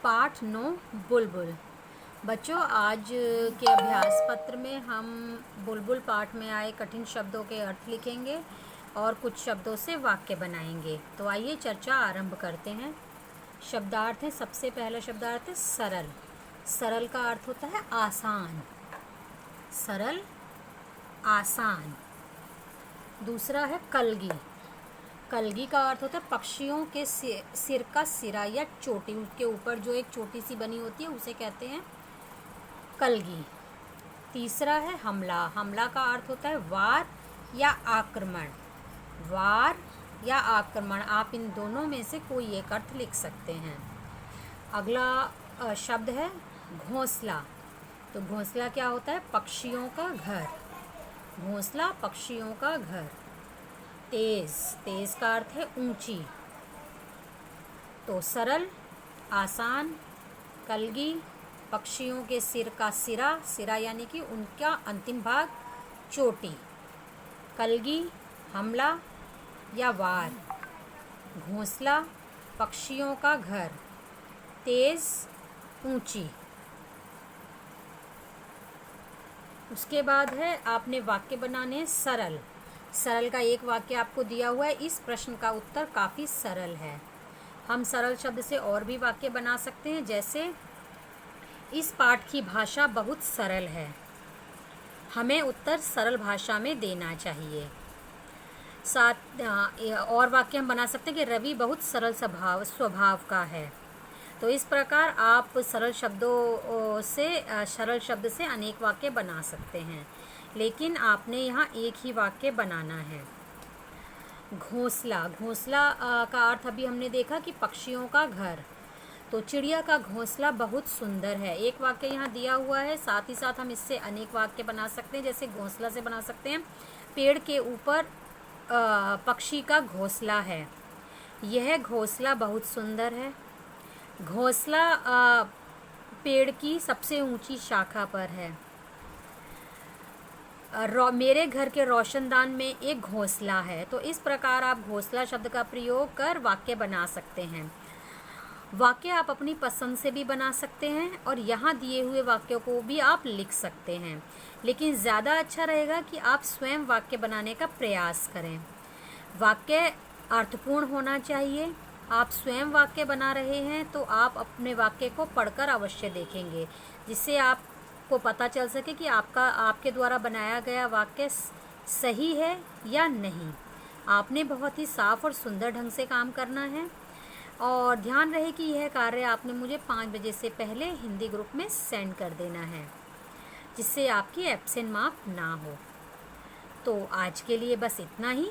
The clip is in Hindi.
पाठ 9 बुलबुल। बच्चों, आज के अभ्यास पत्र में हम बुलबुल पाठ में आए कठिन शब्दों के अर्थ लिखेंगे और कुछ शब्दों से वाक्य बनाएंगे। तो आइए चर्चा आरंभ करते हैं। शब्दार्थ है, सबसे पहला शब्दार्थ है सरल। सरल का अर्थ होता है आसान। सरल, आसान। दूसरा है कलगी। कलगी का अर्थ होता है पक्षियों के सिर का सिरा या चोटी, उसके ऊपर जो एक चोटी सी बनी होती है उसे कहते हैं कलगी। तीसरा है हमला। हमला का अर्थ होता है वार या आक्रमण। वार या आक्रमण, आप इन दोनों में से कोई एक अर्थ लिख सकते हैं। अगला शब्द है घोंसला। तो घोंसला क्या होता है? पक्षियों का घर। घोंसला, पक्षियों का घर। तेज, तेज का अर्थ है ऊंची। तो सरल, आसान, कलगी, पक्षियों के सिर का सिरा, सिरा यानी कि उनका अंतिम भाग, चोटी। कलगी, हमला या वार। घोंसला, पक्षियों का घर। तेज, ऊंची। उसके बाद है आपने वाक्य बनाने हैं सरल। सरल का एक वाक्य आपको दिया हुआ है। इस प्रश्न का उत्तर काफ़ी सरल है। हम सरल शब्द से और भी वाक्य बना सकते हैं, जैसे इस पाठ की भाषा बहुत सरल है। हमें उत्तर सरल भाषा में देना चाहिए। साथ और वाक्य हम बना सकते हैं कि रवि बहुत सरल स्वभाव का है। तो इस प्रकार आप सरल शब्द से अनेक वाक्य बना सकते हैं, लेकिन आपने यहाँ एक ही वाक्य बनाना है। घोंसला। घोंसला का अर्थ अभी हमने देखा कि पक्षियों का घर। तो चिड़िया का घोंसला बहुत सुंदर है। एक वाक्य यहाँ दिया हुआ है, साथ ही साथ हम इससे अनेक वाक्य बना सकते हैं। जैसे घोंसला से बना सकते हैं पेड़ के ऊपर पक्षी का घोंसला है। यह घोंसला बहुत सुंदर है। घोंसला पेड़ की सबसे ऊंची शाखा पर है। मेरे घर के रोशनदान में एक घोंसला है। तो इस प्रकार आप घोंसला शब्द का प्रयोग कर वाक्य बना सकते हैं। वाक्य आप अपनी पसंद से भी बना सकते हैं और यहाँ दिए हुए वाक्यों को भी आप लिख सकते हैं, लेकिन ज़्यादा अच्छा रहेगा कि आप स्वयं वाक्य बनाने का प्रयास करें। वाक्य अर्थपूर्ण होना चाहिए। आप स्वयं वाक्य बना रहे हैं तो आप अपने वाक्य को पढ़कर अवश्य देखेंगे, जिससे आपको पता चल सके कि आपके द्वारा बनाया गया वाक्य सही है या नहीं। आपने बहुत ही साफ और सुंदर ढंग से काम करना है और ध्यान रहे कि यह कार्य आपने मुझे 5 बजे से पहले हिंदी ग्रुप में सेंड कर देना है, जिससे आपकी एब्सेंट मार्क ना हो। तो आज के लिए बस इतना ही।